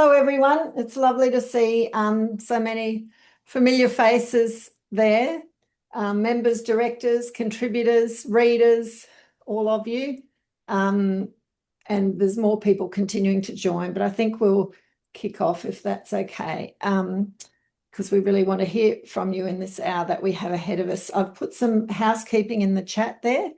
Hello, everyone. It's lovely to see so many familiar faces there. Members, directors, contributors, readers, all of you. And there's more people continuing to join, but I think we'll kick off if that's okay, because we really want to hear from you in this hour that we have ahead of us. I've put some housekeeping in the chat there.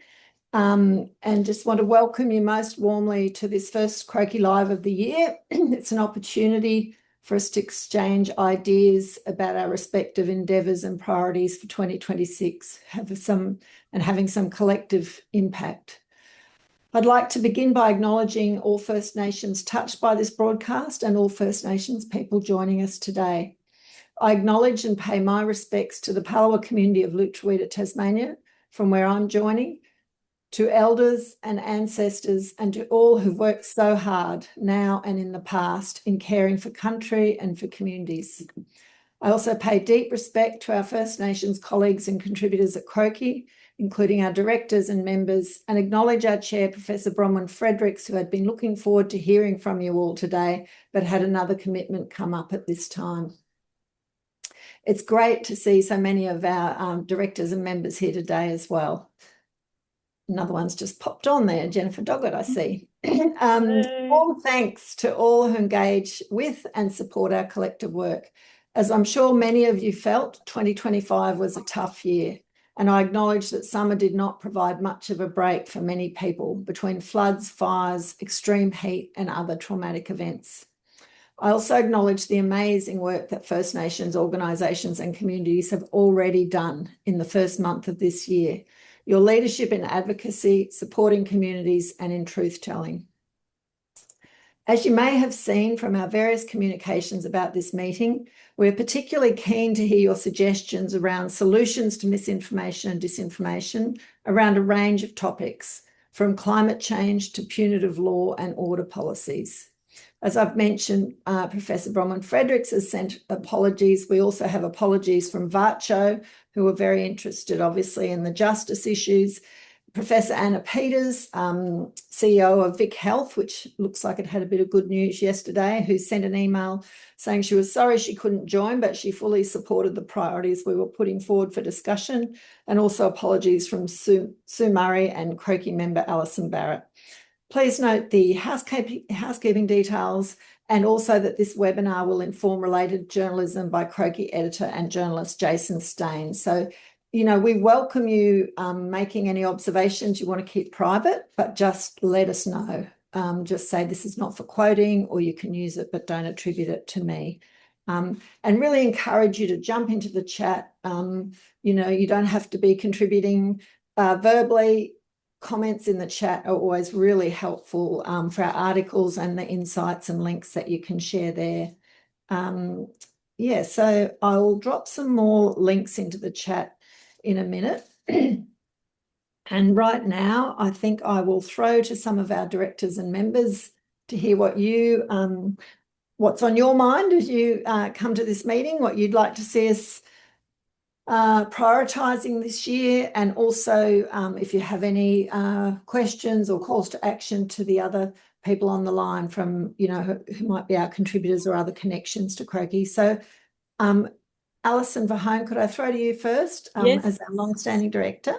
And just want to welcome you most warmly to this first Croakey Live of the year. It's an opportunity for us to exchange ideas about our respective endeavours and priorities for 2026, having some collective impact. I'd like to begin by acknowledging all First Nations touched by this broadcast and all First Nations people joining us today. I acknowledge and pay my respects to the Palawa community of Lutruwita, Tasmania, from where I'm joining, to elders and ancestors, and to all who've worked so hard now and in the past in caring for country and for communities. I also pay deep respect to our First Nations colleagues and contributors at Croakey, including our directors and members, and acknowledge our chair, Professor Bronwyn Fredericks, who had been looking forward to hearing from you all today, but had another commitment come up at this time. It's great to see so many of our directors and members here today as well. Another one's just popped on there, Jennifer Doggett, I see. All thanks to all who engage with and support our collective work. As I'm sure many of you felt, 2025 was a tough year, and I acknowledge that summer did not provide much of a break for many people between floods, fires, extreme heat, and other traumatic events. I also acknowledge the amazing work that First Nations organisations and communities have already done in the first month of this year. Your leadership in advocacy, supporting communities, and in truth-telling. As you may have seen from our various communications about this meeting, we're particularly keen to hear your suggestions around solutions to misinformation and disinformation around a range of topics, from climate change to punitive law and order policies. As I've mentioned, Professor Bronwyn Fredericks has sent apologies. We also have apologies from VARCHO, who are very interested, obviously, in the justice issues. Professor Anna Peters, CEO of Vic Health, which looks like it had a bit of good news yesterday, who sent an email saying she was sorry she couldn't join, but she fully supported the priorities we were putting forward for discussion. And also apologies from Sue Murray and Croakey member Alison Barrett. Please note the housekeeping details, and also that this webinar will inform related journalism by Croakey editor and journalist Jason Stain. So, we welcome you making any observations you want to keep private, but just let us know. Just say this is not for quoting, or you can use it, but don't attribute it to me. And really encourage you to jump into the chat. You don't have to be contributing verbally. Comments in the chat are always really helpful for our articles and the insights and links that you can share there. So I'll drop some more links into the chat in a minute. And right now, I think I will throw to some of our directors and members to hear what's on your mind as you come to this meeting, what you'd like to see us prioritising this year, and also if you have any questions or calls to action to the other people on the line from, who might be our contributors or other connections to Croakey. So, Alison Verhone, could I throw to you first Yes. As our long-standing director?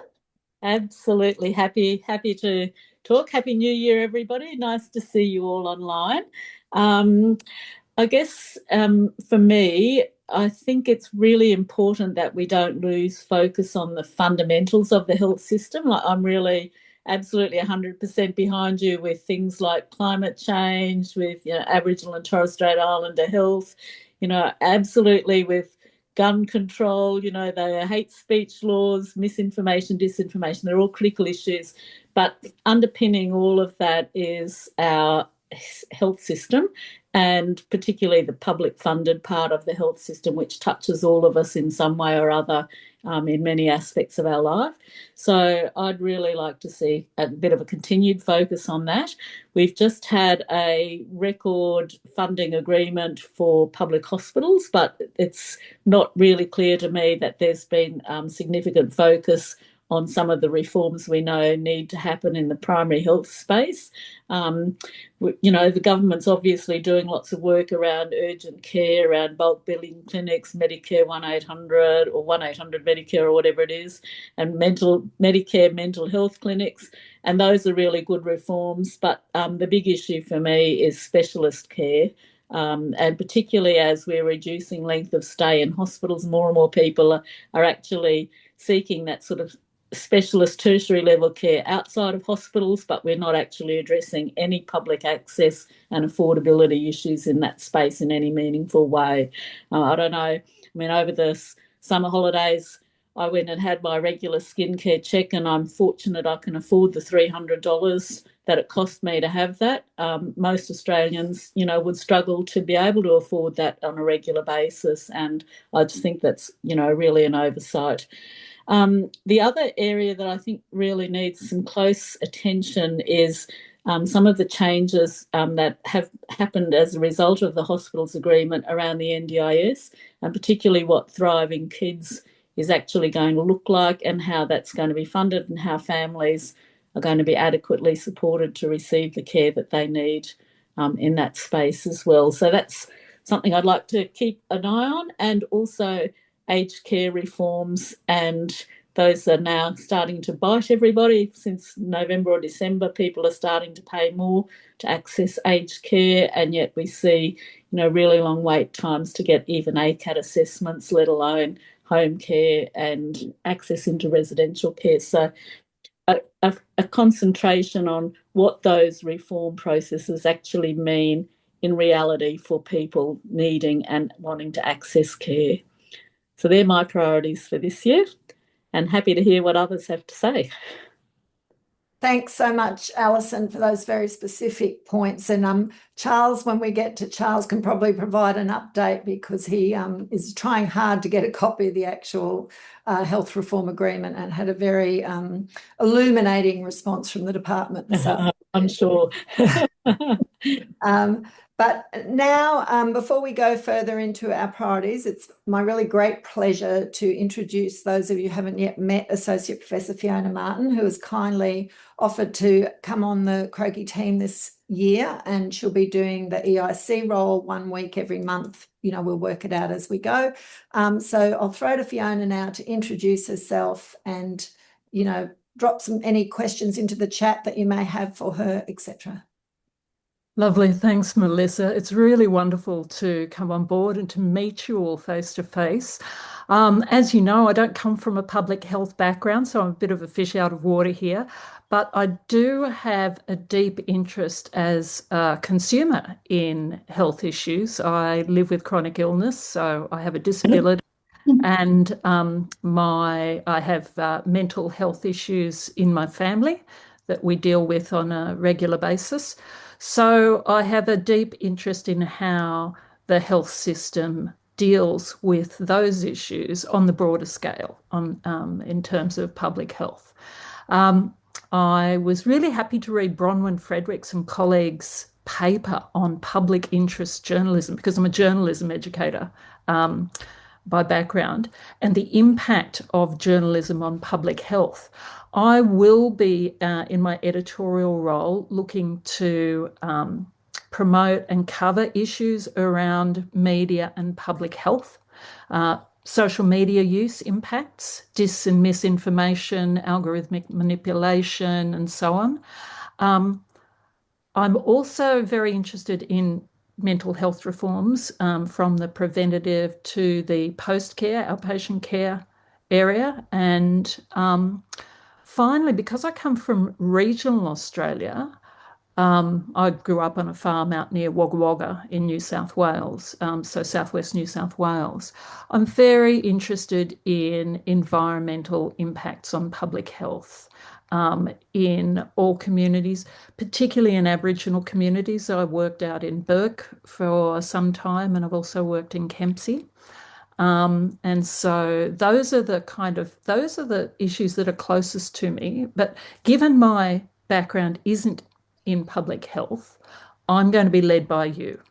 Absolutely. Happy to talk. Happy New Year, everybody. Nice to see you all online. I guess for me, I think it's really important that we don't lose focus on the fundamentals of the health system. I'm really absolutely 100% behind you with things like climate change, with Aboriginal and Torres Strait Islander health, absolutely with gun control, the hate speech laws, misinformation, disinformation, they're all critical issues. But underpinning all of that is our health system, and particularly the public funded part of the health system, which touches all of us in some way or other in many aspects of our life. So I'd really like to see a bit of a continued focus on that. We've just had a record funding agreement for public hospitals, but it's not really clear to me that there's been significant focus on some of the reforms we know need to happen in the primary health space. The government's obviously doing lots of work around urgent care, around bulk billing clinics, Medicare 1-800 or 1-800 Medicare or whatever it is, and Medicare mental health clinics. And those are really good reforms. But the big issue for me is specialist care. And particularly as we're reducing length of stay in hospitals, more and more people are actually seeking that sort of specialist tertiary level care outside of hospitals, but we're not actually addressing any public access and affordability issues in that space in any meaningful way. I don't know. I mean, over the summer holidays, I went and had my regular skincare check, and I'm fortunate I can afford the $300 that it cost me to have that. Most Australians, would struggle to be able to afford that on a regular basis, and I just think that's, really an oversight. The other area that I think really needs some close attention is some of the changes that have happened as a result of the hospitals agreement around the NDIS, and particularly what Thriving Kids is actually going to look like and how that's going to be funded and how families are going to be adequately supported to receive the care that they need in that space as well. So that's something I'd like to keep an eye on, and also aged care reforms, and those are now starting to bite everybody. Since November or December, people are starting to pay more to access aged care, and yet we see, really long wait times to get even ACAT assessments, let alone home care and access into residential care. So a concentration on what those reform processes actually mean in reality for people needing and wanting to access care. So they're my priorities for this year, and happy to hear what others have to say. Thanks so much, Alison, for those very specific points. And Charles, when we get to Charles, can probably provide an update because he is trying hard to get a copy of the actual health reform agreement and had a very illuminating response from the department. I'm sure. But now, before we go further into our priorities, it's my really great pleasure to introduce those of you who haven't yet met Associate Professor Fiona Martin, who has kindly offered to come on the Croakey team this year, and she'll be doing the EIC role 1 week every month. We'll work it out as we go. So I'll throw to Fiona now to introduce herself and, drop any questions into the chat that you may have for her, etc. Lovely. Thanks, Melissa. It's really wonderful to come on board and to meet you all face to face. As you know, I don't come from a public health background, so I'm a bit of a fish out of water here, but I do have a deep interest as a consumer in health issues. I live with chronic illness, so I have a disability. And I have mental health issues in my family that we deal with on a regular basis. So I have a deep interest in how the health system deals with those issues on the broader scale in terms of public health. I was really happy to read Bronwyn Fredericks and colleagues' paper on public interest journalism, because I'm a journalism educator by background, and the impact of journalism on public health. I will be, in my editorial role, looking to promote and cover issues around media and public health, social media use impacts, dis and misinformation, algorithmic manipulation, and so on. I'm also very interested in mental health reforms from the preventative to the post-care, outpatient care area. And finally, because I come from regional Australia, I grew up on a farm out near Wagga Wagga in New South Wales, so southwest New South Wales. I'm very interested in environmental impacts on public health in all communities, particularly in Aboriginal communities. I worked out in Bourke for some time, and I've also worked in Kempsey. And so those are the issues that are closest to me. But given my background isn't in public health, I'm going to be led by you.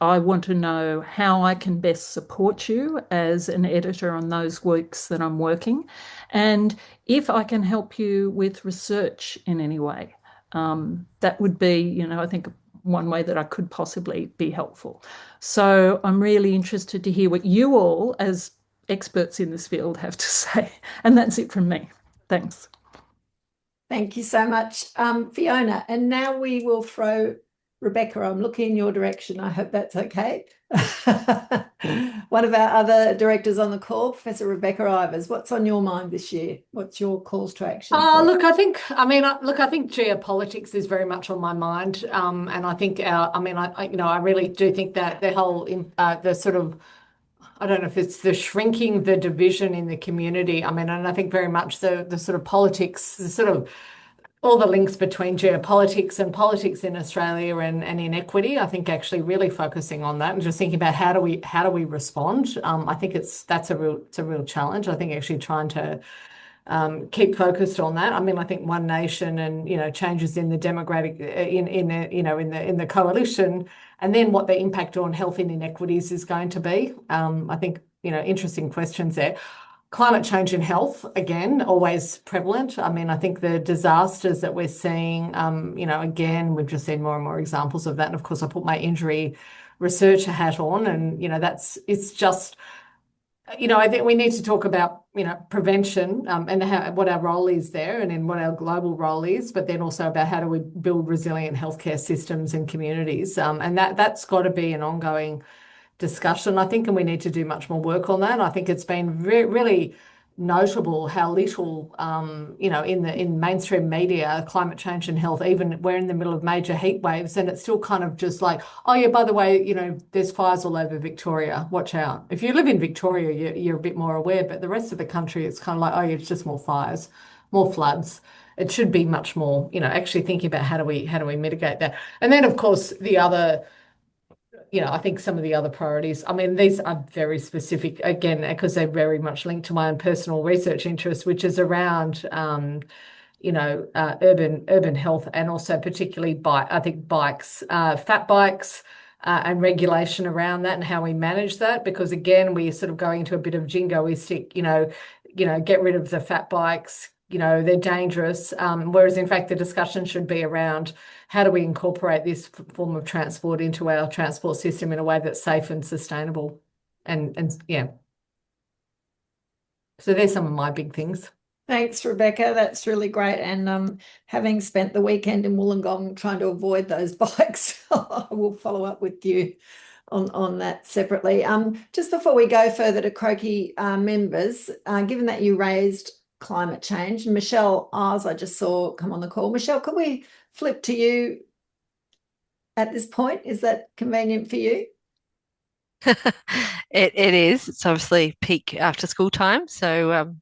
I want to know how I can best support you as an editor on those weeks that I'm working, and if I can help you with research in any way. That would be, I think one way that I could possibly be helpful. So I'm really interested to hear what you all, as experts in this field, have to say. And that's it from me. Thanks. Thank you so much, Fiona. And now we will throw Rebecca. I'm looking in your direction. I hope that's okay. One of our other directors on the call, Professor Rebecca Ivers. What's on your mind this year? What's your calls to action? Look, I think geopolitics is very much on my mind, and I think I really do think that the whole the sort of, I don't know if it's the shrinking the division in the community. And I think very much the sort of politics, the sort of all the links between geopolitics and politics in Australia and inequity. I think actually really focusing on that and just thinking about how do we respond. I think it's a real challenge. I think actually trying to keep focused on that. I think One Nation and changes in the demographic in the coalition, and then what the impact on health inequities is going to be. I think interesting questions there. Climate change and health, again, always prevalent. I think the disasters that we're seeing, again, we've just seen more and more examples of that. And of course, I put my injury researcher hat on, and it's just. I think we need to talk about, prevention and what our role is there and then what our global role is, but then also about how do we build resilient healthcare systems and communities. And that's got to be an ongoing discussion, I think, and we need to do much more work on that. I think it's been really notable how little, in mainstream media, climate change and health, even we're in the middle of major heat waves and it's still kind of just like, oh yeah, by the way, there's fires all over Victoria, watch out. If you live in Victoria, you're a bit more aware, but the rest of the country, it's kind of like, oh yeah, it's just more fires, more floods. It should be much more, actually thinking about how do we mitigate that. And then of course the other, I think some of the other priorities, these are very specific, again, because they're very much linked to my own personal research interest, which is around, urban health and also particularly bikes, fat bikes, and regulation around that and how we manage that. Because again, we're sort of going into a bit of jingoistic, get rid of the fat bikes, they're dangerous. Whereas in fact, the discussion should be around how do we incorporate this form of transport into our transport system in a way that's safe and sustainable. And yeah. So there's some of my big things. Thanks, Rebecca. That's really great. And having spent the weekend in Wollongong trying to avoid those bikes, I will follow up with you on that separately. Just before we go further to Croakey members, given that you raised climate change, Michelle Oz, I just saw come on the call. Michelle, could we flip to you at this point? Is that convenient for you? It is. It's obviously peak after school time, so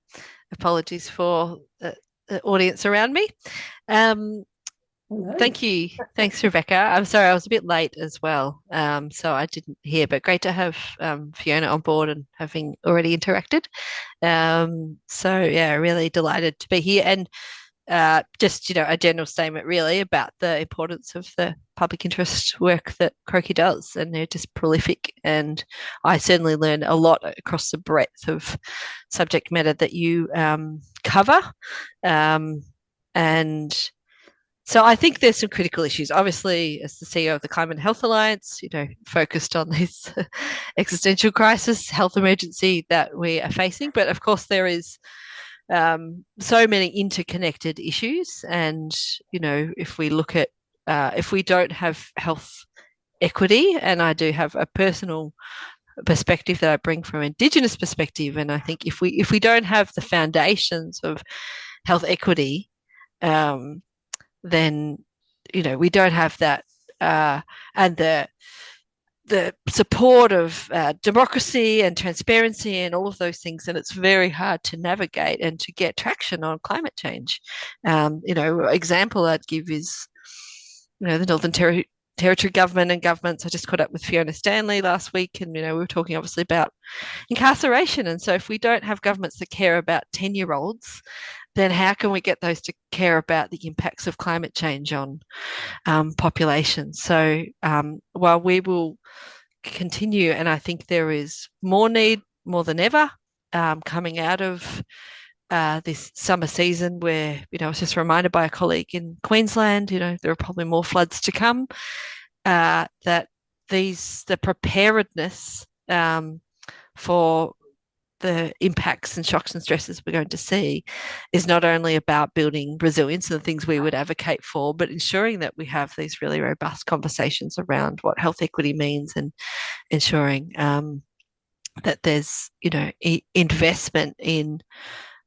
apologies for the audience around me. Thank you. Thanks, Rebecca. I'm sorry, I was a bit late as well, so I didn't hear, but great to have Fiona on board and having already interacted. So yeah, really delighted to be here. And just, a general statement really about the importance of the public interest work that Croakey does. And they're just prolific. And I certainly learn a lot across the breadth of subject matter that you cover. And so I think there's some critical issues. Obviously, as the CEO of the Climate and Health Alliance, focused on this existential crisis, health emergency that we are facing. But of course, there is so many interconnected issues. And, if we look at, if we don't have health equity, and I do have a personal perspective that I bring from Indigenous perspective, and I think if we don't have the foundations of health equity, then we don't have that, and the support of democracy and transparency and all of those things, and it's very hard to navigate and to get traction on climate change. Example I'd give is the Northern Territory government and governments. I just caught up with Fiona Stanley last week, and we were talking obviously about incarceration. And so if we don't have governments that care about 10-year-olds, then how can we get those to care about the impacts of climate change on populations? So while we will continue, and I think there is more need more than ever coming out of this summer season where, I was just reminded by a colleague in Queensland, there are probably more floods to come, that the preparedness for the impacts and shocks and stresses we're going to see is not only about building resilience and the things we would advocate for, but ensuring that we have these really robust conversations around what health equity means and ensuring that there's, investment in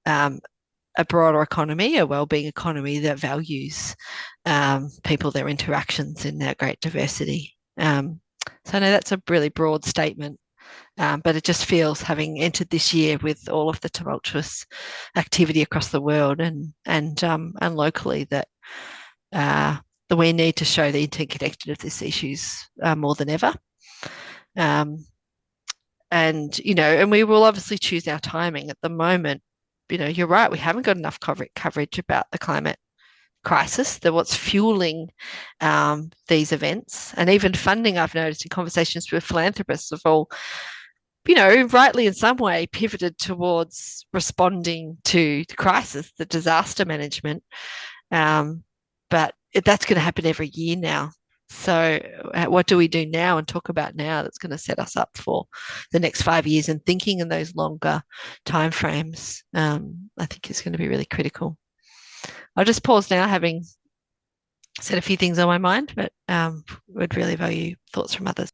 a broader economy, a wellbeing economy that values people, their interactions in that great diversity. So I know that's a really broad statement, but it just feels, having entered this year with all of the tumultuous activity across the world and locally, that we need to show the interconnected of these issues more than ever. And we will obviously choose our timing. At the moment, you're right, we haven't got enough coverage about the climate crisis, that what's fueling these events, and even funding, I've noticed in conversations with philanthropists, have all, rightly in some way pivoted towards responding to the crisis, the disaster management. But that's going to happen every year now. So what do we do now and talk about now that's going to set us up for the next 5 years, and thinking in those longer timeframes, I think is going to be really critical. I'll just pause now, having said a few things on my mind, but would really value thoughts from others.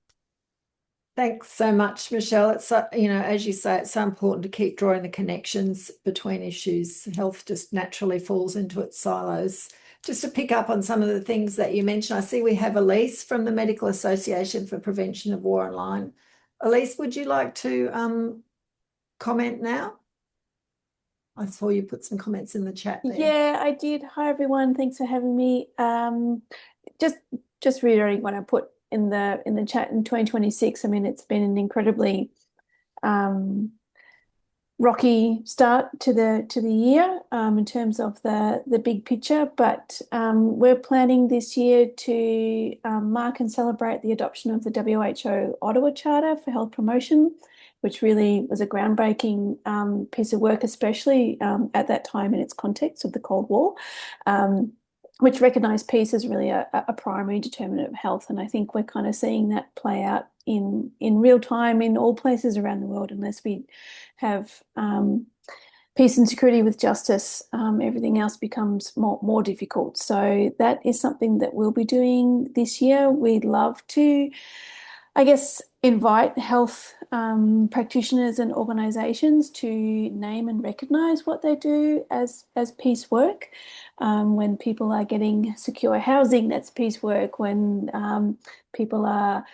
Thanks so much, Michelle. It's, as you say, it's so important to keep drawing the connections between issues. Health just naturally falls into its silos. Just to pick up on some of the things that you mentioned, I see we have Elise from the Medical Association for Prevention of War and Lyme. Elise, would you like to comment now? I saw you put some comments in the chat there. Yeah, I did. Hi, everyone. Thanks for having me. Just reiterating what I put in the chat in 2026. I mean, it's been an incredibly rocky start to the year in terms of the big picture, but we're planning this year to mark and celebrate the adoption of the WHO Ottawa Charter for Health Promotion, which really was a groundbreaking piece of work, especially at that time in its context of the Cold War, which recognised peace as really a primary determinant of health. And I think we're kind of seeing that play out in real time in all places around the world. Unless we have peace and security with justice, everything else becomes more difficult. So that is something that we'll be doing this year. We'd love to, I guess, invite health practitioners and organisations to name and recognise what they do as peace work. When people are getting secure housing, that's peace work. When people are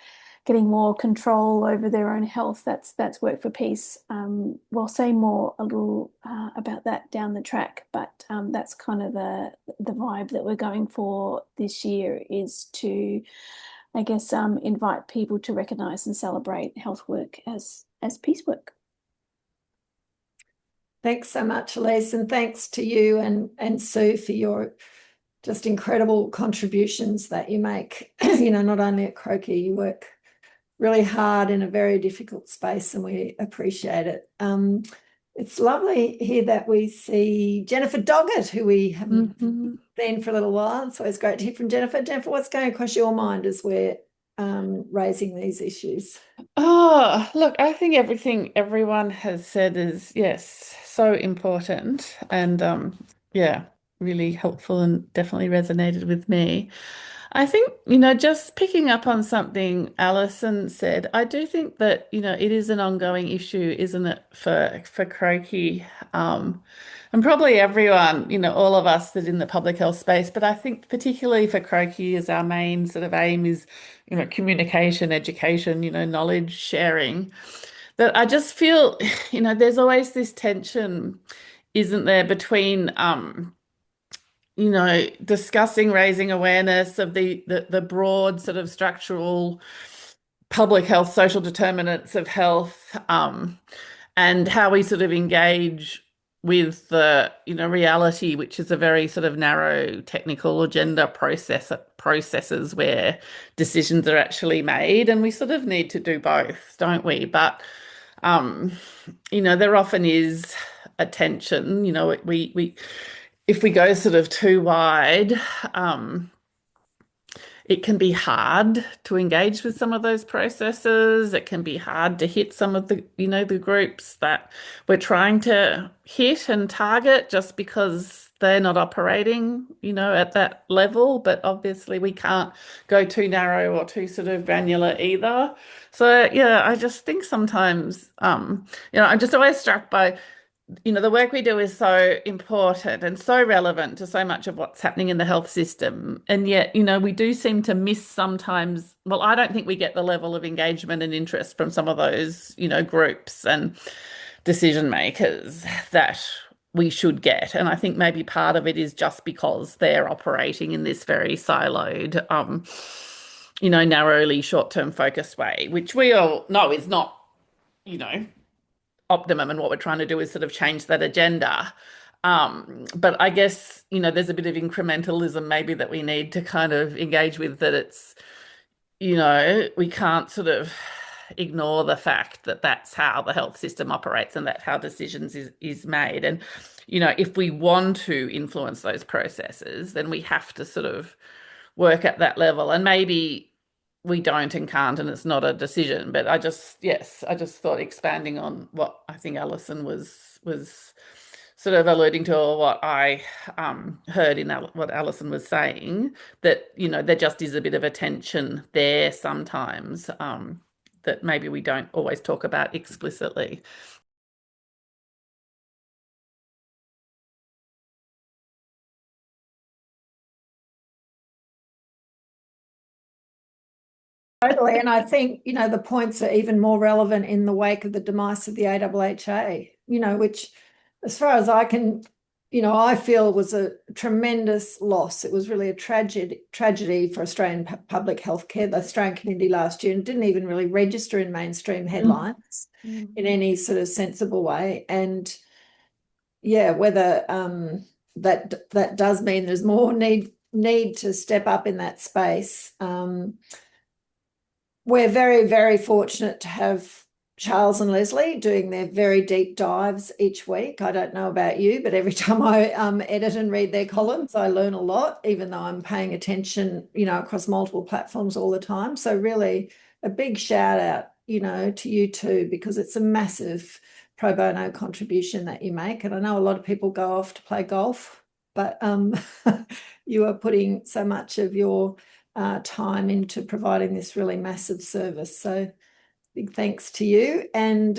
getting more control over their own health, that's work for peace. We'll say more a little about that down the track, but that's kind of the vibe that we're going for this year, is to, I guess, invite people to recognise and celebrate health work as peace work. Thanks so much, Elise, and thanks to you and Sue for your just incredible contributions that you make. Not only at Croakey, you work really hard in a very difficult space, and we appreciate it. It's lovely here that we see Jennifer Doggett, who we haven't seen for a little while. It's always great to hear from Jennifer. Jennifer, what's going across your mind as we're raising these issues? Oh, look, I think everything everyone has said is, yes, so important, and really helpful, and definitely resonated with me. I think, just picking up on something Alison said, I do think that, it is an ongoing issue, isn't it, for Croakey, and probably everyone, all of us that in the public health space, but I think particularly for Croakey, as our main sort of aim is, communication, education, knowledge sharing, that I just feel, there's always this tension, isn't there, between discussing, raising awareness of the broad sort of structural public health, social determinants of health, and how we sort of engage with the reality, which is a very sort of narrow technical agenda processes where decisions are actually made, and we sort of need to do both, don't we? But there often is a tension. We if we go sort of too wide, it can be hard to engage with some of those processes. It can be hard to hit some of the, the groups that we're trying to hit and target just because they're not operating, at that level. But obviously we can't go too narrow or too sort of granular either. So yeah, I just think sometimes, I'm just always struck by the work we do is so important and so relevant to so much of what's happening in the health system. And yet, we do seem to miss sometimes, well, I don't think we get the level of engagement and interest from some of those, groups and decision makers that we should get. And I think maybe part of it is just because they're operating in this very siloed, narrowly short-term focused way, which we all know is not, optimum, and what we're trying to do is sort of change that agenda. But I guess, there's a bit of incrementalism maybe that we need to kind of engage with, that it's, we can't sort of ignore the fact that that's how the health system operates and that's how decisions is made. And, if we want to influence those processes, then we have to sort of work at that level. And maybe we don't and can't, and it's not a decision. But I just thought, expanding on what I think Alison was sort of alluding to, or what I heard in what Alison was saying, that there just is a bit of a tension there sometimes, that maybe we don't always talk about explicitly. Totally. And I think, the points are even more relevant in the wake of the demise of the AHHA, which, as far as I can, I feel was a tremendous loss. It was really a tragedy for Australian public health care, the Australian community last year, and didn't even really register in mainstream headlines in any sort of sensible way. And yeah, whether that does mean there's more need to step up in that space. We're very, very fortunate to have Charles and Leslie doing their very deep dives each week. I don't know about you, but every time I edit and read their columns, I learn a lot, even though I'm paying attention, across multiple platforms all the time. So really a big shout out, to you too, because it's a massive pro bono contribution that you make. And I know a lot of people go off to play golf, but you are putting so much of your time into providing this really massive service. So big thanks to you. And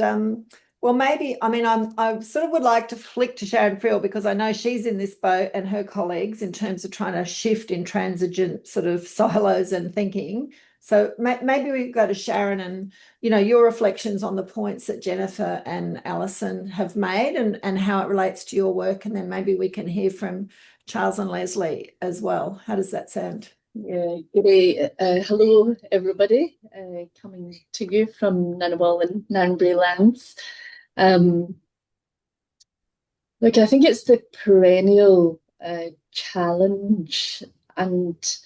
well, maybe, I sort of would like to flick to Sharon Friel, because I know she's in this boat, and her colleagues, in terms of trying to shift intransigent sort of silos and thinking. So maybe we go to Sharon and, your reflections on the points that Jennifer and Alison have made, and how it relates to your work. And then maybe we can hear from Charles and Leslie as well. How does that sound? Yeah, good day. Hello, everybody. Coming to you from Ngunnawal and Ngambri lands. Look, I think it's the perennial challenge, and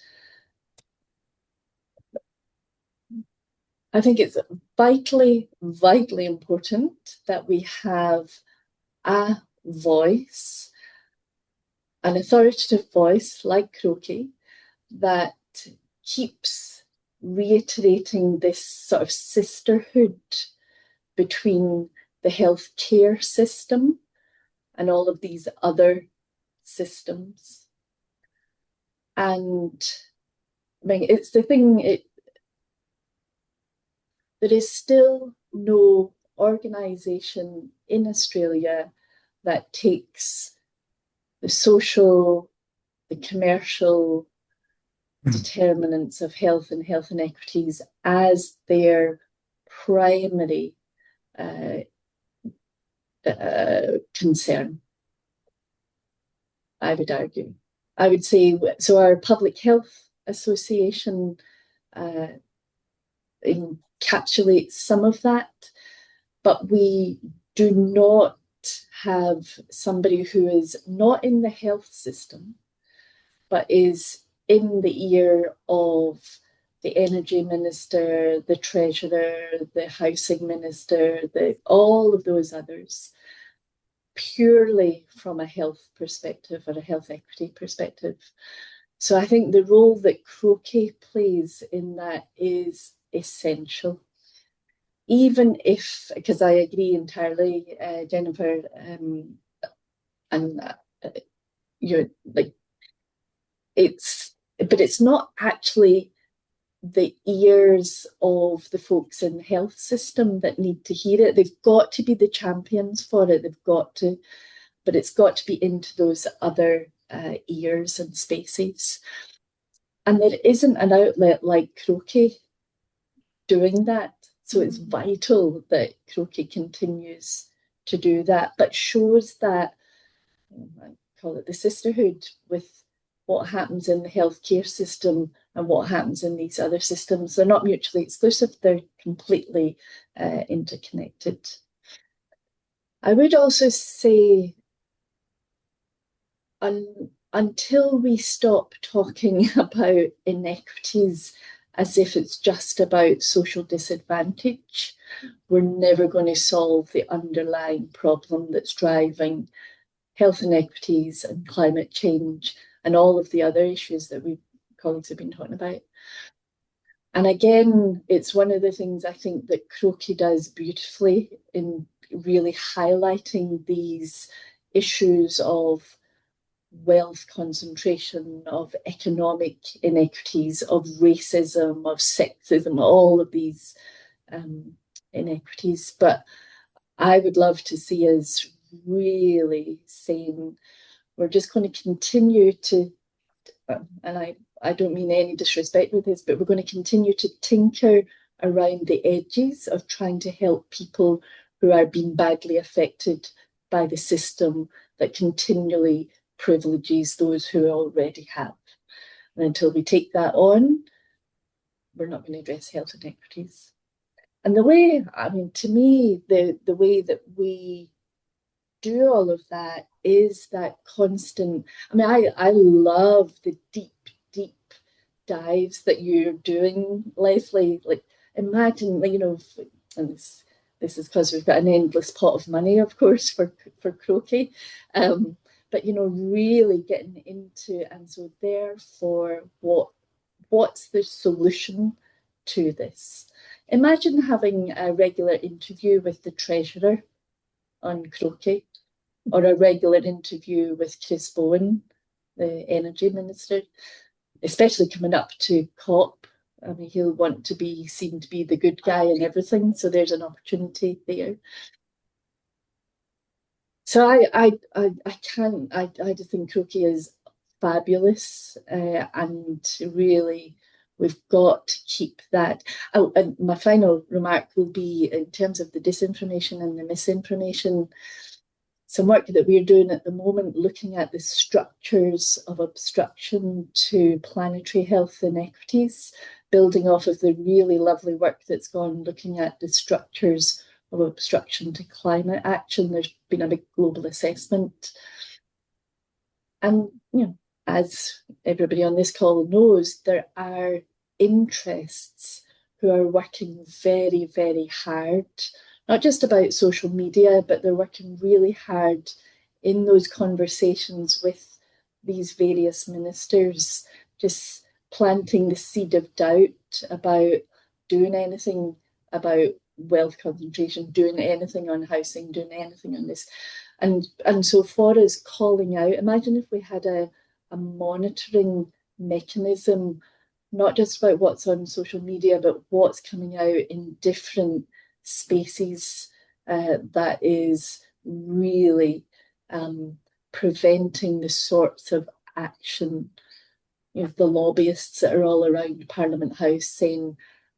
I think it's vitally, vitally important that we have a voice, an authoritative voice like Croakey, that keeps reiterating this sort of sisterhood between the healthcare system and all of these other systems. And it's the thing, there is still no organisation in Australia that takes the social, the commercial determinants of health and health inequities as their primary concern, I would argue. I would say, so our Public Health Association encapsulates some of that, but we do not have somebody who is not in the health system, but is in the ear of the energy minister, the treasurer, the housing minister, all of those others, purely from a health perspective or a health equity perspective. So I think the role that Croakey plays in that is essential. Even if, because I agree entirely, Jennifer, and you're like, but it's not actually the ears of the folks in the health system that need to hear it. They've got to be the champions for it. They've got to, but it's got to be into those other ears and spaces. And there isn't an outlet like Croakey doing that. So it's vital that Croakey continues to do that, but shows that, I call it the sisterhood, with what happens in the healthcare system and what happens in these other systems. They're not mutually exclusive, they're completely interconnected. I would also say, until we stop talking about inequities as if it's just about social disadvantage, we're never going to solve the underlying problem that's driving health inequities and climate change and all of the other issues that colleagues have been talking about. And again, it's one of the things I think that Croakey does beautifully in really highlighting these issues of wealth concentration, of economic inequities, of racism, of sexism, all of these inequities. But I would love to see us really saying, we're just going to continue to, and I don't mean any disrespect with this, but we're going to continue to tinker around the edges of trying to help people who are being badly affected by the system that continually privileges those who already have. And until we take that on, we're not going to address health inequities. And the way, I mean, to me, the way that we do all of that is that constant, I mean, I love the deep dives that you're doing, Leslie. Like, imagine, you know, and this is because we've got an endless pot of money, of course, for Croakey. But, you know, really getting into, and so therefore, what's the solution to this? Imagine having a regular interview with the treasurer on Croakey, or a regular interview with Chris Bowen, the energy minister, especially coming up to COP. I mean, he'll want to be seen to be the good guy and everything, so there's an opportunity there. So I just think Croakey is fabulous, and really we've got to keep that. Oh, and my final remark will be in terms of the disinformation and the misinformation. Some work that we're doing at the moment, looking at the structures of obstruction to planetary health inequities, building off of the really lovely work that's gone looking at the structures of obstruction to climate action. There's been a big global assessment. And, you know, as everybody on this call knows, there are interests who are working very, very hard, not just about social media, but they're working really hard in those conversations with these various ministers, just planting the seed of doubt about doing anything about wealth concentration, doing anything on housing, doing anything on this. And so for us calling out, imagine if we had a monitoring mechanism, not just about what's on social media, but what's coming out in different spaces that is really preventing the sorts of action. You know, the lobbyists that are all around Parliament House saying,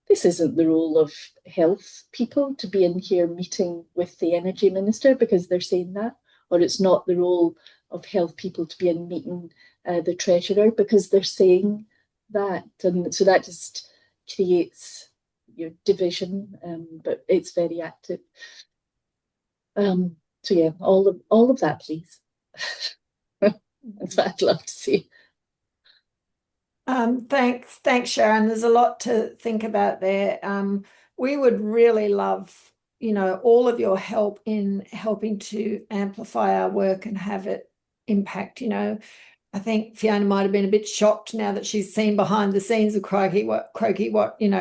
this isn't the role of health people to be in here meeting with the energy minister because they're saying that, or it's not the role of health people to be in meeting the treasurer because they're saying that. And so that just creates your division, but it's very active. So yeah, all of that, please. That's what I'd love to see. Thanks, Sharon. There's a lot to think about there. We would really love, all of your help in helping to amplify our work and have it impact. I think Fiona might have been a bit shocked now that she's seen behind the scenes of Croakey, what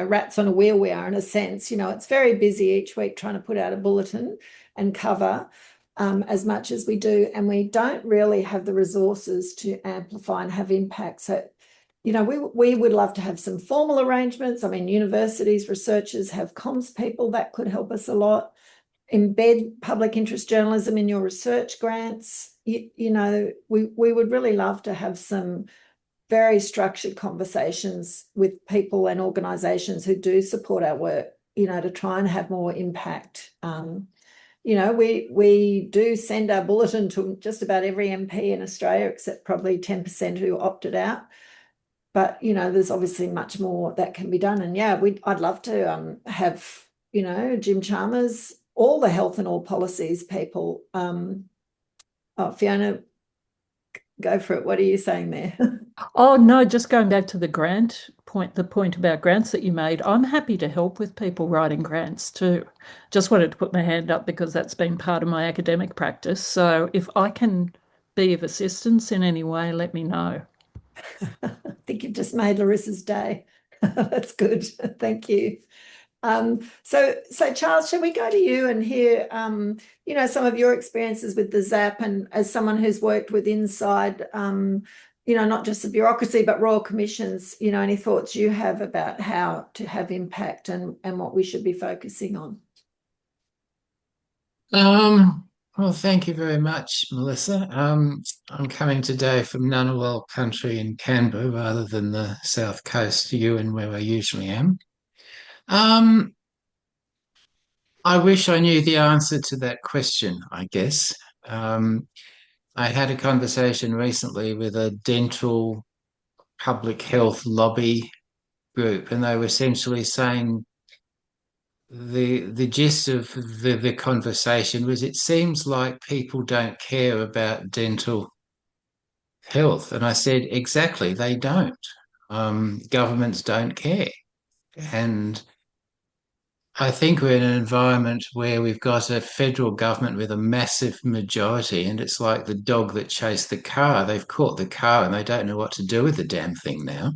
rats on a wheel we are in a sense. It's very busy each week trying to put out a bulletin and cover as much as we do, and we don't really have the resources to amplify and have impact. So, we would love to have some formal arrangements. I mean, universities, researchers have comms people that could help us a lot. Embed public interest journalism in your research grants. We would really love to have some very structured conversations with people and organisations who do support our work, to try and have more impact. We do send our bulletin to just about every MP in Australia, except probably 10% who opted out. But, there's obviously much more that can be done. And yeah, I'd love to have, Jim Chalmers, all the health and all policies people. Fiona, go for it. What are you saying there? Oh, no, just going back to the point about grants that you made. I'm happy to help with people writing grants too. Just wanted to put my hand up because that's been part of my academic practice. So if I can be of assistance in any way, let me know. I think you've just made Larissa's day. That's good. Thank you. So Charles, shall we go to you and hear, some of your experiences with the ZAP, and as someone who's worked with inside, not just the bureaucracy, but royal commissions, any thoughts you have about how to have impact and what we should be focusing on? Well, thank you very much, Melissa. I'm coming today from Ngunnawal country in Canberra rather than the south coast, Ewan, where I usually am. I wish I knew the answer to that question, I guess. I had a conversation recently with a dental public health lobby group, and they were essentially saying the gist of the conversation was it seems like people don't care about dental health. And I said, exactly, they don't. Governments don't care. And I think we're in an environment where we've got a federal government with a massive majority, and it's like the dog that chased the car. They've caught the car and they don't know what to do with the damn thing now.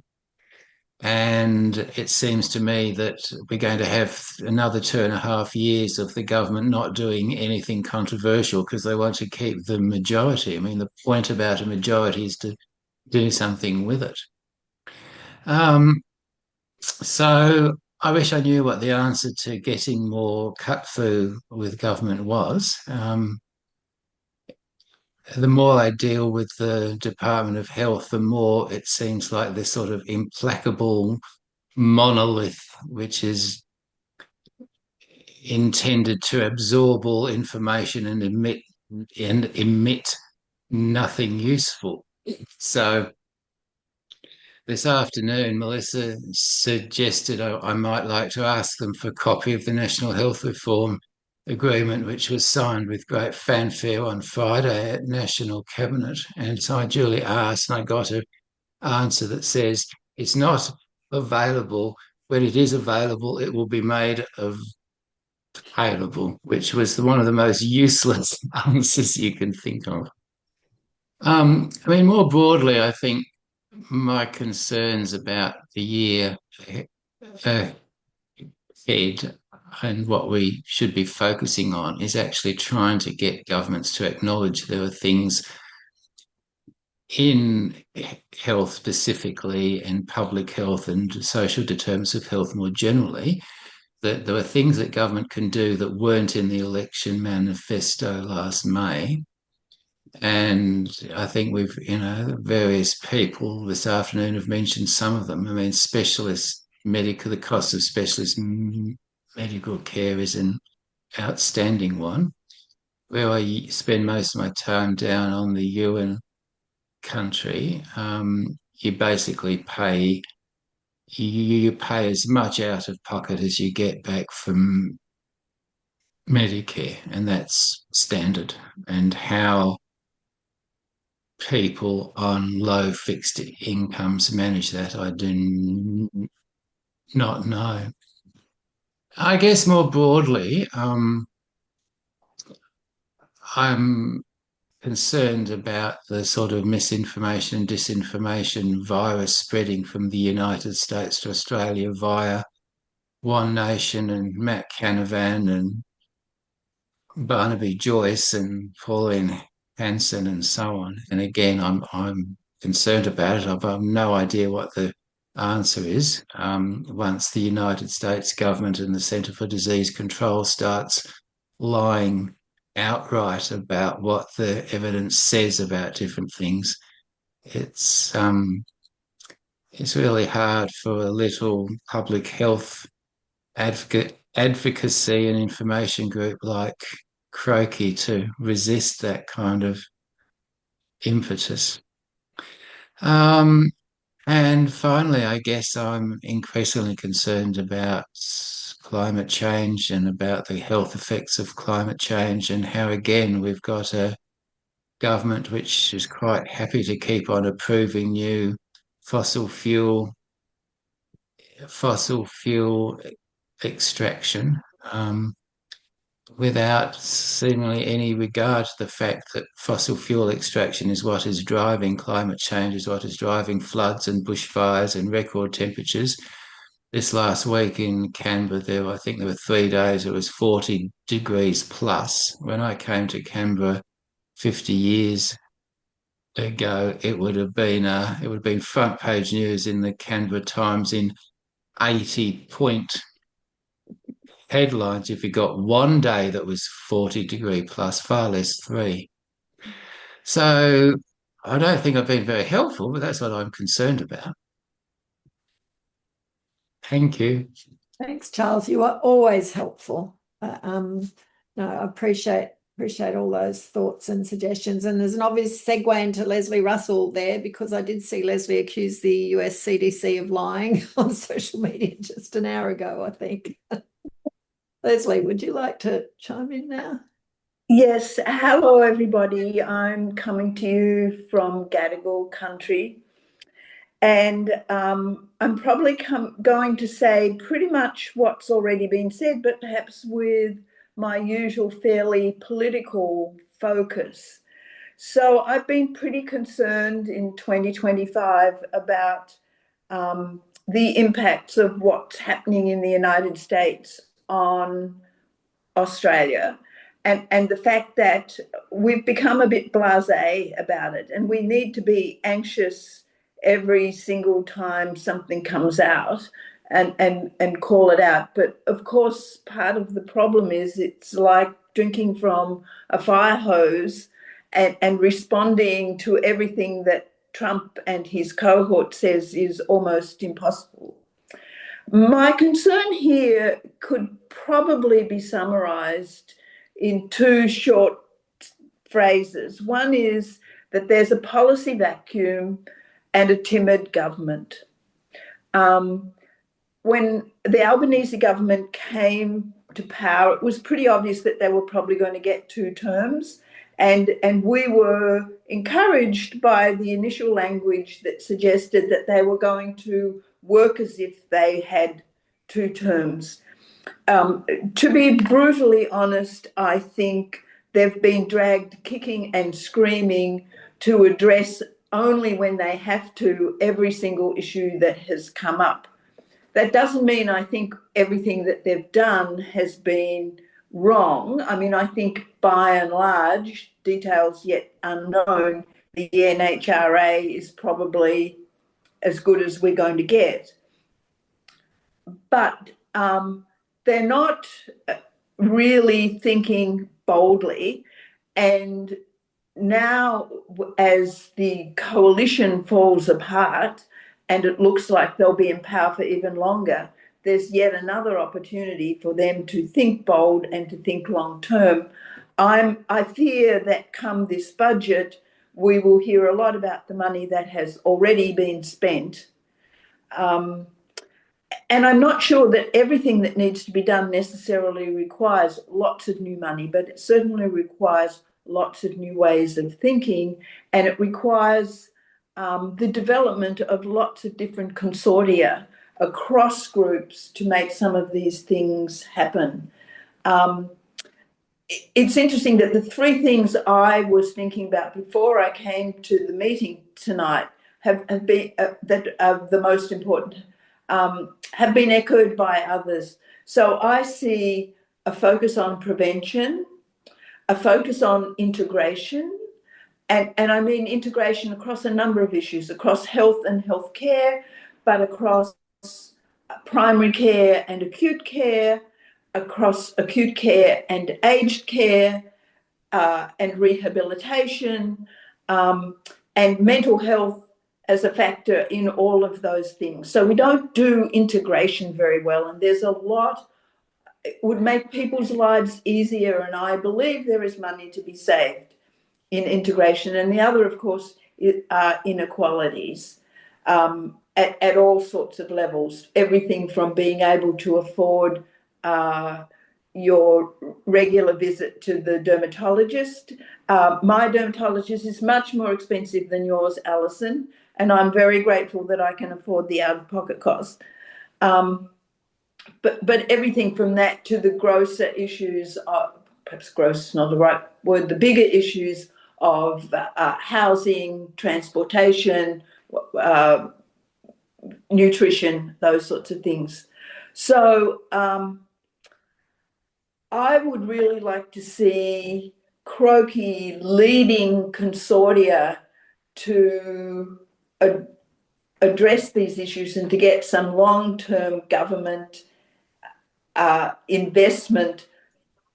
And it seems to me that we're going to have another 2.5 years of the government not doing anything controversial because they want to keep the majority. I mean, the point about a majority is to do something with it. So I wish I knew what the answer to getting more cut through with government was. The more I deal with the Department of Health, the more it seems like this sort of implacable monolith, which is intended to absorb all information and emit nothing useful. So this afternoon, Melissa suggested I might like to ask them for a copy of the National Health Reform Agreement, which was signed with great fanfare on Friday at National Cabinet. And so I duly asked, and I got an answer that says it's not available. When it is available, it will be made available, which was one of the most useless answers you can think of. I mean, more broadly, I think my concerns about the year ahead and what we should be focusing on is actually trying to get governments to acknowledge there are things in health specifically and public health and social determinants of health more generally, that there are things that government can do that weren't in the election manifesto last May. And I think we've, various people this afternoon have mentioned some of them. I mean, the cost of specialist medical care is an outstanding one. Where I spend most of my time down on the Ewan country, you basically pay as much out of pocket as you get back from Medicare, and that's standard, and how people on low fixed incomes manage that, I do not know. I guess more broadly, I'm concerned about the sort of misinformation and disinformation virus spreading from the United States to Australia via One Nation and Matt Canavan and Barnaby Joyce and Pauline Hanson and so on. And again, I'm concerned about it. I've no idea what the answer is once the United States government and the Centre for Disease Control starts lying outright about what the evidence says about different things. It's really hard for a little public health advocacy and information group like Croakey to resist that kind of impetus. And finally, I guess I'm increasingly concerned about climate change and about the health effects of climate change, and how, again, we've got a government which is quite happy to keep on approving new fossil fuel extraction without seemingly any regard to the fact that fossil fuel extraction is what is driving climate change, is what is driving floods and bushfires and record temperatures. This last week in Canberra, I think there were 3 days, it was 40 degrees plus. When I came to Canberra 50 years ago, it would have been front page news in the Canberra Times in 80-point headlines if you got one day that was 40 degree plus, far less 3. So I don't think I've been very helpful, but that's what I'm concerned about. Thank you. Thanks, Charles. You are always helpful. No, I appreciate all those thoughts and suggestions. And there's an obvious segue into Leslie Russell there, because I did see Leslie accuse the US CDC of lying on social media just an hour ago, I think. Leslie, would you like to chime in now? Yes. Hello, everybody. I'm coming to you from Gadigal country. And I'm probably going to say pretty much what's already been said, but perhaps with my usual fairly political focus. So I've been pretty concerned in 2025 about the impacts of what's happening in the United States on Australia, and the fact that we've become a bit blasé about it, and we need to be anxious every single time something comes out and call it out. But of course, part of the problem is it's like drinking from a fire hose and responding to everything that Trump and his cohort says is almost impossible. My concern here could probably be summarized in 2 short phrases. One is that there's a policy vacuum and a timid government. When the Albanese government came to power, it was pretty obvious that they were probably going to get 2 terms. And we were encouraged by the initial language that suggested that they were going to work as if they had 2 terms. To be brutally honest, I think they've been dragged kicking and screaming to address only when they have to every single issue that has come up. That doesn't mean I think everything that they've done has been wrong. I mean, I think by and large, details yet unknown, the NHRA is probably as good as we're going to get. But they're not really thinking boldly. And now, as the coalition falls apart and it looks like they'll be in power for even longer, there's yet another opportunity for them to think bold and to think long term. I fear that come this budget, we will hear a lot about the money that has already been spent. And I'm not sure that everything that needs to be done necessarily requires lots of new money, but it certainly requires lots of new ways of thinking, and it requires the development of lots of different consortia across groups to make some of these things happen. It's interesting that the three things I was thinking about before I came to the meeting tonight have been that are the most important, have been echoed by others. So I see a focus on prevention, a focus on integration, and I mean integration across a number of issues, across health and healthcare, but across primary care and acute care, across acute care and aged care, and rehabilitation, and mental health as a factor in all of those things. So we don't do integration very well, and there's a lot. It would make people's lives easier, and I believe there is money to be saved in integration. And the other, of course, are inequalities at all sorts of levels, everything from being able to afford your regular visit to the dermatologist. My dermatologist is much more expensive than yours, Alison, and I'm very grateful that I can afford the out-of-pocket cost. But everything from that to the grosser issues, perhaps gross is not the right word, the bigger issues of housing, transportation, nutrition, those sorts of things. So I would really like to see Croakey leading consortia to address these issues and to get some long-term government investment.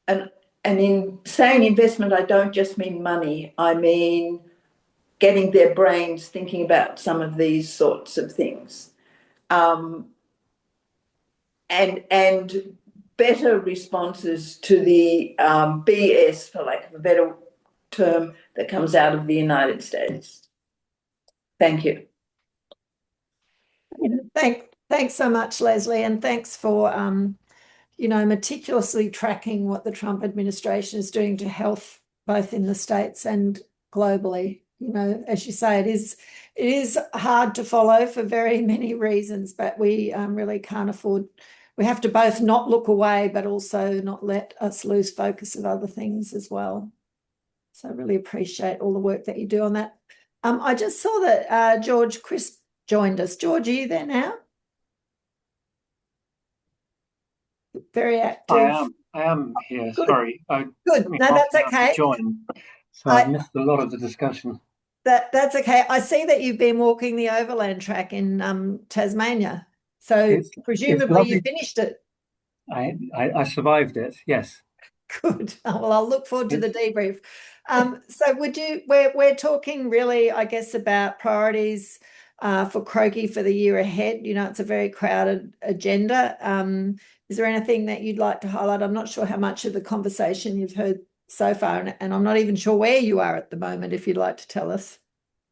And in saying investment, I don't just mean money. I mean getting their brains thinking about some of these sorts of things. And better responses to the BS, for lack of a better term, that comes out of the United States. Thank you. Thanks so much, Leslie, and thanks for meticulously tracking what the Trump administration is doing to health, both in the States and globally. As you say, it is hard to follow for very many reasons, but we really can't afford. We have to both not look away, but also not let us lose focus of other things as well. So I really appreciate all the work that you do on that. I just saw that George Crisp joined us. George, are you there now? Very active. I am here. Good. Sorry. Good. No, that's okay. Join, so I missed a lot of the discussion. That's okay. I see that you've been walking the overland track in Tasmania. So presumably you finished it. I survived it. Yes. Good. Well, I'll look forward to the debrief. So we're talking really, I guess, about priorities for Croakey for the year ahead. It's a very crowded agenda. Is there anything that you'd like to highlight? I'm not sure how much of the conversation you've heard so far, and I'm not even sure where you are at the moment, if you'd like to tell us.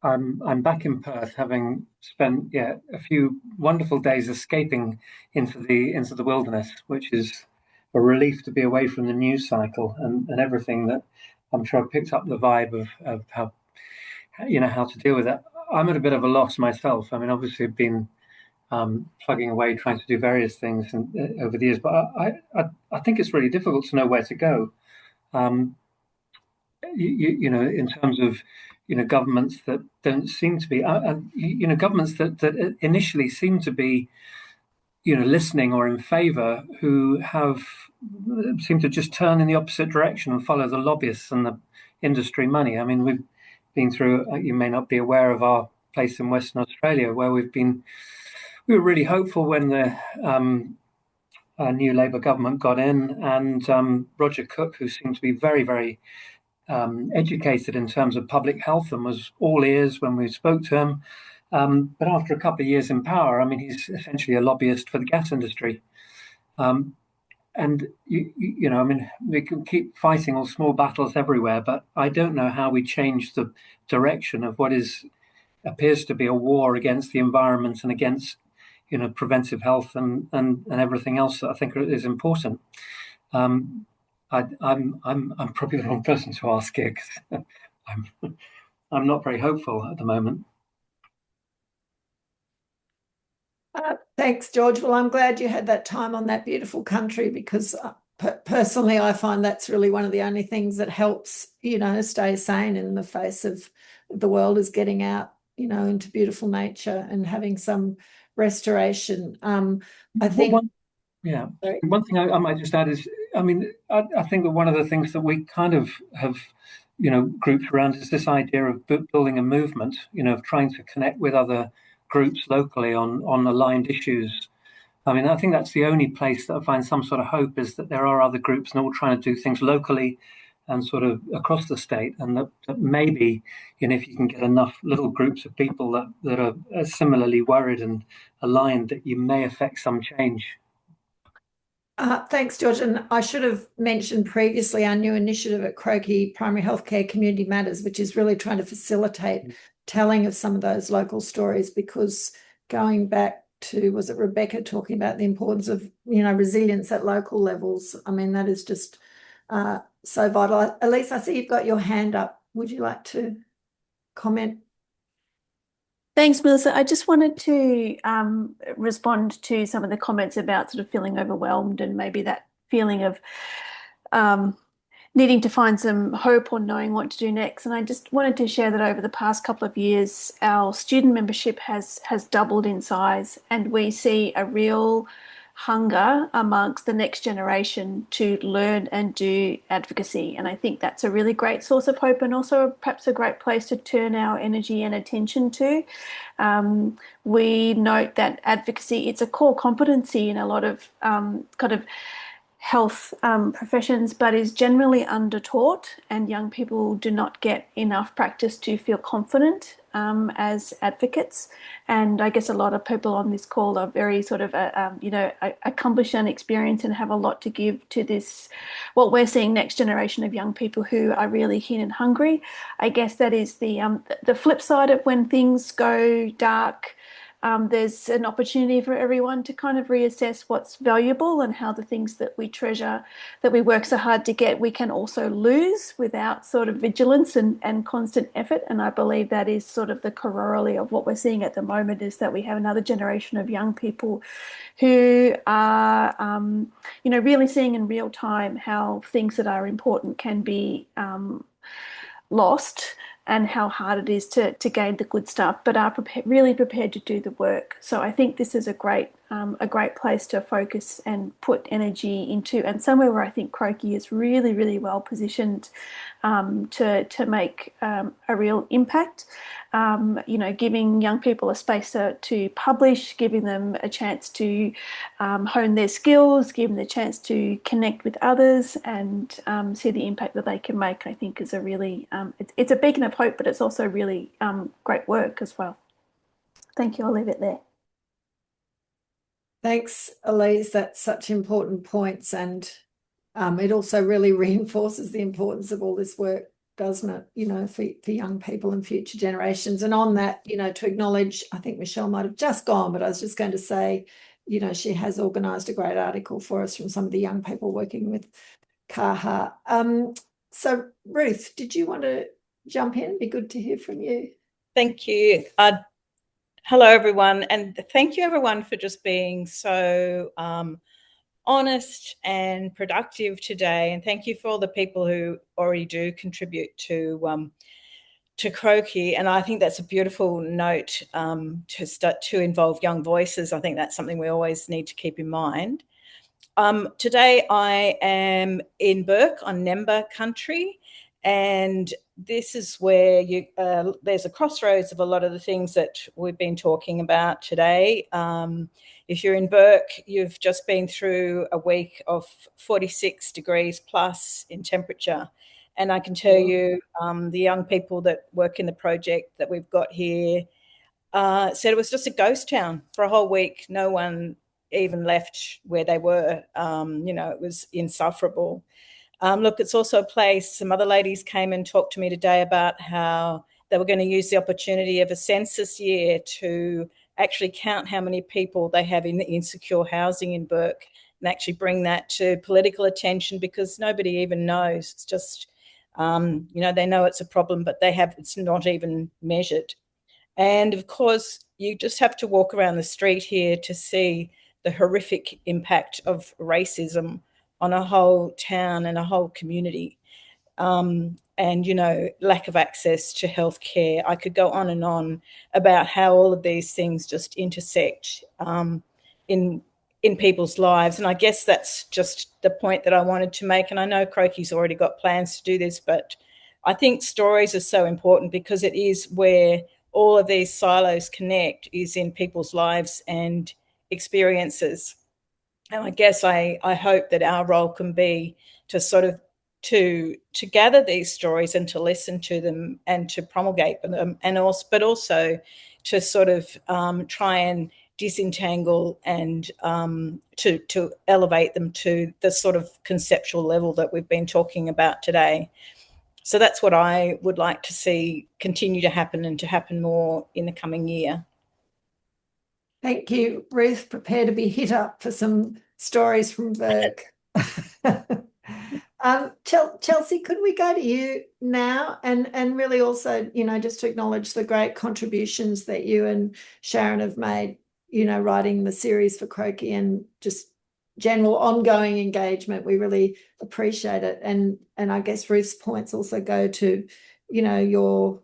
I'm back in Perth, having spent a few wonderful days escaping into the wilderness, which is a relief to be away from the news cycle and everything that I'm sure I've picked up the vibe of how to deal with it. I'm at a bit of a loss myself. I mean, obviously I've been plugging away, trying to do various things over the years, but I think it's really difficult to know where to go. In terms of governments that don't seem to be, governments that initially seem to be, listening or in favour, who seem to just turn in the opposite direction and follow the lobbyists and the industry money. I mean, we've been through. You may not be aware of our place in Western Australia, where we were really hopeful when the new Labour government got in, and Roger Cook, who seemed to be very, very educated in terms of public health and was all ears when we spoke to him. But after a couple of years in power, I mean, he's essentially a lobbyist for the gas industry. And, I mean, we can keep fighting all small battles everywhere, but I don't know how we change the direction of what appears to be a war against the environment and against, preventive health and everything else that I think is important. I'm probably the wrong person to ask here because I'm not very hopeful at the moment. Thanks, George. Well, I'm glad you had that time on that beautiful country, because personally, I find that's really one of the only things that helps, stay sane in the face of the world, is getting out, into beautiful nature and having some restoration. I think. One thing I might just add is, I think that one of the things that we kind of have, grouped around is this idea of building a movement, of trying to connect with other groups locally on aligned issues. I think that's the only place that I find some sort of hope, is that there are other groups and all trying to do things locally and sort of across the state, and that maybe, if you can get enough little groups of people that are similarly worried and aligned, that you may affect some change. Thanks, George. And I should have mentioned previously our new initiative at Croakey, Primary Healthcare Community Matters, which is really trying to facilitate telling of some of those local stories, because going back to, was it Rebecca talking about the importance of, resilience at local levels? That is just so vital. Elise, I see you've got your hand up. Would you like to comment? Thanks, Melissa. I just wanted to respond to some of the comments about sort of feeling overwhelmed and maybe that feeling of needing to find some hope or knowing what to do next. And I just wanted to share that over the past couple of years, our student membership has doubled in size, and we see a real hunger amongst the next generation to learn and do advocacy. And I think that's a really great source of hope, and also perhaps a great place to turn our energy and attention to. We note that advocacy, it's a core competency in a lot of kind of health professions, but is generally undertaught, and young people do not get enough practice to feel confident as advocates. And I guess a lot of people on this call are very sort of accomplished and experienced and have a lot to give to this, what we're seeing, next generation of young people who are really keen and hungry. I guess that is the flip side of when things go dark. There's an opportunity for everyone to kind of reassess what's valuable, and how the things that we treasure, that we work so hard to get, we can also lose without sort of vigilance and constant effort. And I believe that is sort of the corollary of what we're seeing at the moment, is that we have another generation of young people who are, really seeing in real time how things that are important can be lost, and how hard it is to gain the good stuff, but are really prepared to do the work. So I think this is a great place to focus and put energy into, and somewhere where I think Croakey is really, really well positioned to make a real impact. Giving young people a space to publish, giving them a chance to hone their skills, giving them the chance to connect with others, and see the impact that they can make, I think is a really, it's a beacon of hope, but it's also really great work as well. Thank you. I'll leave it there. Thanks, Elise. That's such important points, and it also really reinforces the importance of all this work, doesn't it, for young people and future generations. And on that, to acknowledge, I think Michelle might have just gone, but I was just going to say, she has organised a great article for us from some of the young people working with Kaha. So Ruth, did you want to jump in? It'd be good to hear from you. Thank you. Hello, everyone. And thank you, everyone, for just being so honest and productive today. And thank you for all the people who already do contribute to Croakey. And I think that's a beautiful note to start to involve young voices. I think that's something we always need to keep in mind. Today I am in Bourke on Nemba country, and this is where there's a crossroads of a lot of the things that we've been talking about today. If you're in Bourke, you've just been through a week of 46 degrees plus in temperature. And I can tell you, the young people that work in the project that we've got here said it was just a ghost town for a whole week. No one even left where they were. It was insufferable. Look, it's also a place, some other ladies came and talked to me today about how they were going to use the opportunity of a census year to actually count how many people they have in the insecure housing in Burke and actually bring that to political attention, because nobody even knows. It's just, they know it's a problem, but it's not even measured. And of course, you just have to walk around the street here to see the horrific impact of racism on a whole town and a whole community. And, lack of access to healthcare. I could go on and on about how all of these things just intersect in people's lives. And I guess that's just the point that I wanted to make. And I know Croakey's already got plans to do this, but I think stories are so important, because it is where all of these silos connect, is in people's lives and experiences. And I guess I hope that our role can be to sort of to gather these stories and to listen to them and to promulgate them, but also to sort of try and disentangle and to elevate them to the sort of conceptual level that we've been talking about today. So that's what I would like to see continue to happen, and to happen more in the coming year. Thank you, Ruth. Prepare to be hit up for some stories from Burke. Chelsea, could we go to you now and really also, just to acknowledge the great contributions that you and Sharon have made, writing the series for Croakey, and just general ongoing engagement. We really appreciate it. And I guess Ruth's points also go to, your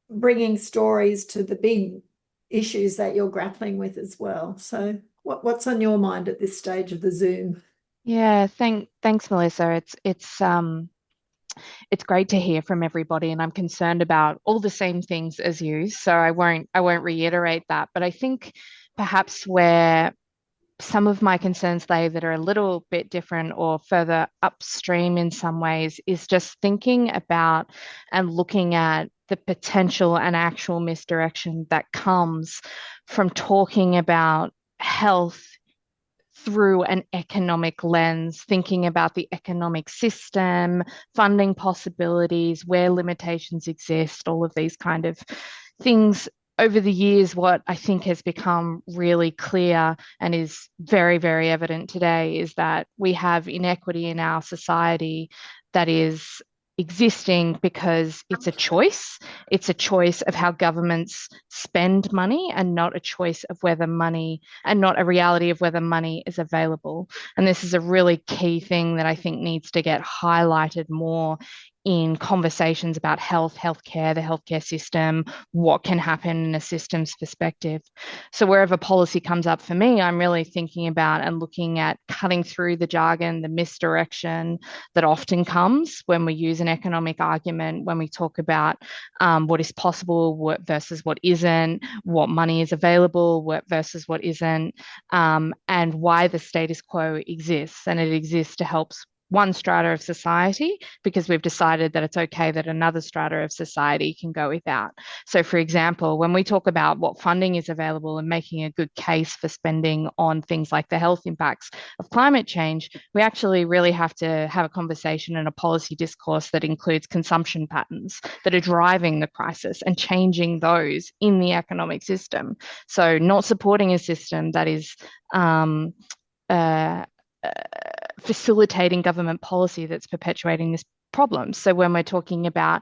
bringing stories to the big issues that you're grappling with as well. So what's on your mind at this stage of the Zoom? Yeah, thanks, Melissa. It's great to hear from everybody, and I'm concerned about all the same things as you. So I won't reiterate that, but I think perhaps where some of my concerns lay that are a little bit different or further upstream in some ways is just thinking about and looking at the potential and actual misdirection that comes from talking about health through an economic lens, thinking about the economic system, funding possibilities, where limitations exist, all of these kind of things. Over the years, what I think has become really clear and is very, very evident today is that we have inequity in our society that is existing because it's a choice. It's a choice of how governments spend money, and not a choice of whether money, and not a reality of whether money is available. And this is a really key thing that I think needs to get highlighted more in conversations about healthcare, the healthcare system, what can happen in a systems perspective. So wherever policy comes up for me, I'm really thinking about and looking at cutting through the jargon, the misdirection that often comes when we use an economic argument, when we talk about what is possible versus what isn't, what money is available versus what isn't, and why the status quo exists. And it exists to help one strata of society because we've decided that it's okay that another strata of society can go without. So, for example, when we talk about what funding is available and making a good case for spending on things like the health impacts of climate change, we actually really have to have a conversation and a policy discourse that includes consumption patterns that are driving the crisis and changing those in the economic system. So not supporting a system that is facilitating government policy that's perpetuating this problem. So when we're talking about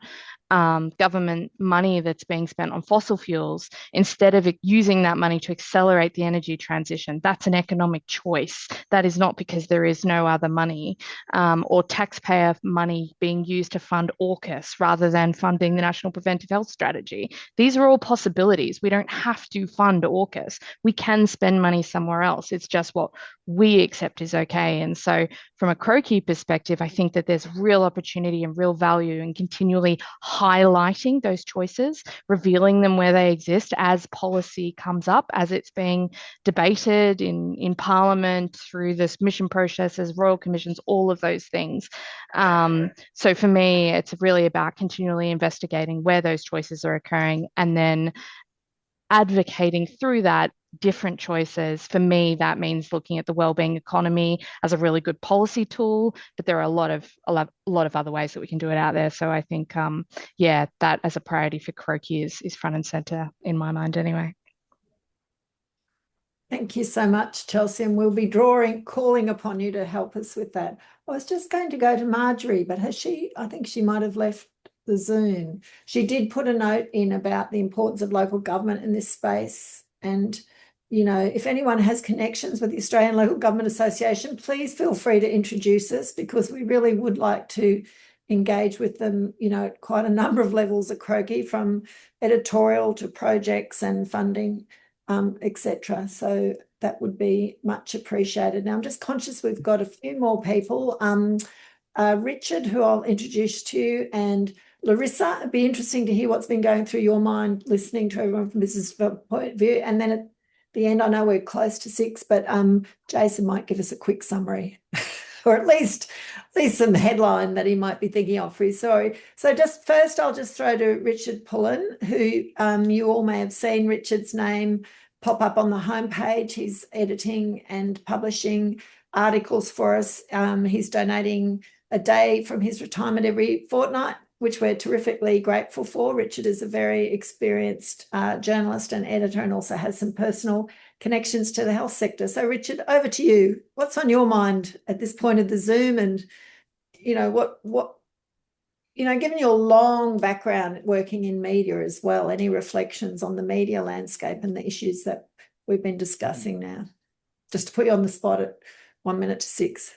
government money that's being spent on fossil fuels, instead of using that money to accelerate the energy transition, that's an economic choice. That is not because there is no other money, or taxpayer money being used to fund AUKUS rather than funding the National Preventive Health Strategy. These are all possibilities. We don't have to fund AUKUS. We can spend money somewhere else. It's just what we accept is okay. And so from a Croakey perspective, I think that there's real opportunity and real value in continually highlighting those choices, revealing them where they exist as policy comes up, as it's being debated in Parliament, through the submission processes, royal commissions, all of those things. So for me, it's really about continually investigating where those choices are occurring and then advocating through that different choices. For me, that means looking at the wellbeing economy as a really good policy tool, but there are a lot of other ways that we can do it out there. So I think, that as a priority for Croakey is front and center in my mind anyway. Thank you so much, Chelsea, and we'll be calling upon you to help us with that. I was just going to go to Marjorie, but I think she might have left the Zoom. She did put a note in about the importance of local government in this space. And, if anyone has connections with the Australian Local Government Association, please feel free to introduce us, because we really would like to engage with them, at quite a number of levels at Croakey, from editorial to projects and funding, etc. So that would be much appreciated. Now, I'm just conscious we've got a few more people. Richard, who I'll introduce to you, and Larissa. It'd be interesting to hear what's been going through your mind listening to everyone from business point of view. And then at the end, I know we're close to 6, but Jason might give us a quick summary or at least some headline that he might be thinking of for you. Sorry. So just first, I'll just throw to Richard Pullen, who you all may have seen Richard's name pop up on the homepage. He's editing and publishing articles for us. He's donating a day from his retirement every fortnight, which we're terrifically grateful for. Richard is a very experienced journalist and editor, and also has some personal connections to the health sector. So Richard, over to you. What's on your mind at this point of the Zoom? And, given your long background working in media as well, any reflections on the media landscape and the issues that we've been discussing now? Just to put you on the spot at 1 minute to 6.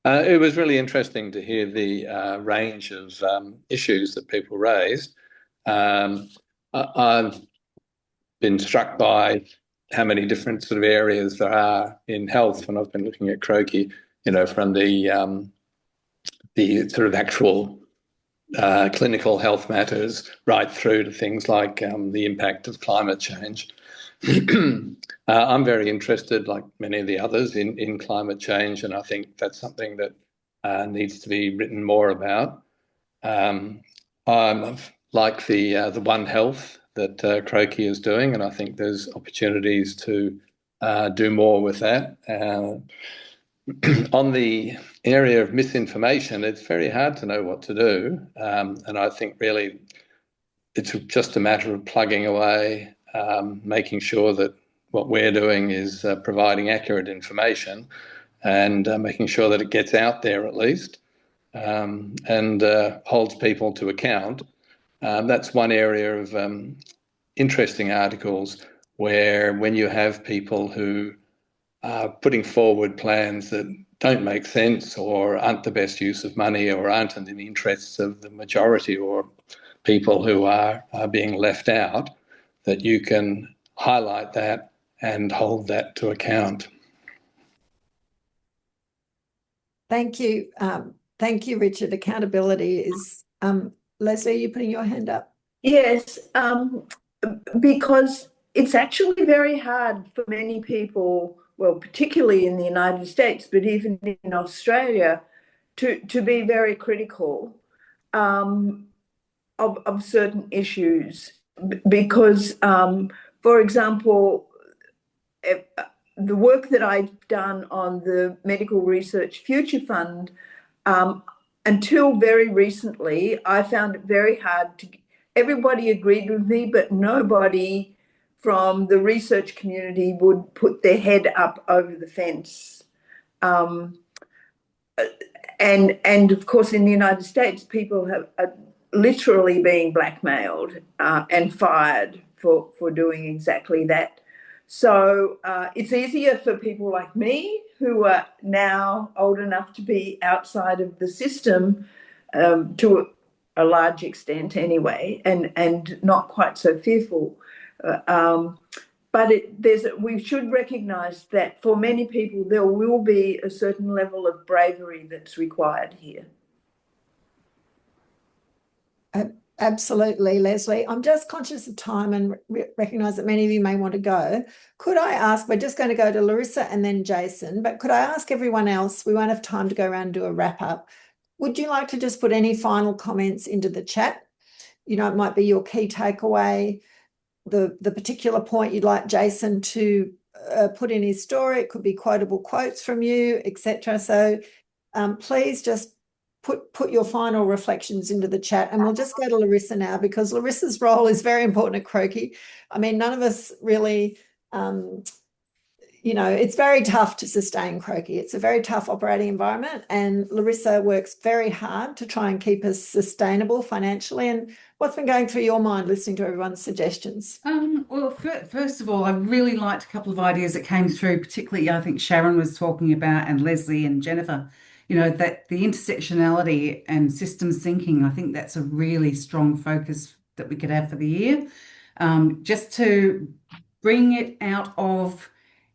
It was really interesting to hear the range of issues that people raised. I've been struck by how many different sort of areas there are in health when I've been looking at Croakey, from the sort of actual clinical health matters right through to things like the impact of climate change. I'm very interested, like many of the others, in climate change, and I think that's something that needs to be written more about. I'm like the One Health that Croakey is doing, and I think there's opportunities to do more with that. On the area of misinformation, it's very hard to know what to do, and I think really it's just a matter of plugging away, making sure that what we're doing is providing accurate information and making sure that it gets out there at least, and holds people to account. That's one area of interesting articles where, when you have people who are putting forward plans that don't make sense or aren't the best use of money or aren't in the interests of the majority or people who are being left out, that you can highlight that and hold that to account. Thank you. Thank you, Richard. Accountability is... Leslie, are you putting your hand up? Yes, because it's actually very hard for many people, well, particularly in the United States, but even in Australia, to be very critical of certain issues. Because, for example, the work that I've done on the Medical Research Future Fund, until very recently, I found it very hard to... Everybody agreed with me, but nobody from the research community would put their head up over the fence. And of course, in the United States, people are literally being blackmailed and fired for doing exactly that. So it's easier for people like me, who are now old enough to be outside of the system, to a large extent anyway, and not quite so fearful. But we should recognise that for many people there will be a certain level of bravery that's required here. Absolutely, Leslie. I'm just conscious of time and recognise that many of you may want to go. Could I ask, we're just going to go to Larissa and then Jason, but could I ask everyone else, we won't have time to go around and do a wrap up, would you like to just put any final comments into the chat? It might be your key takeaway, the particular point you'd like Jason to put in his story. It could be quotable quotes from you, etc. So please just put your final reflections into the chat, and we'll just go to Larissa now, because Larissa's role is very important at Croakey. I mean, none of us really it's very tough to sustain Croakey. It's a very tough operating environment, and Larissa works very hard to try and keep us sustainable financially. And what's been going through your mind listening to everyone's suggestions? Well, first of all, I really liked a couple of ideas that came through, particularly I think Sharon was talking about, and Leslie and Jennifer, that the intersectionality and systems thinking, I think that's a really strong focus that we could have for the year. Just to bring it out of,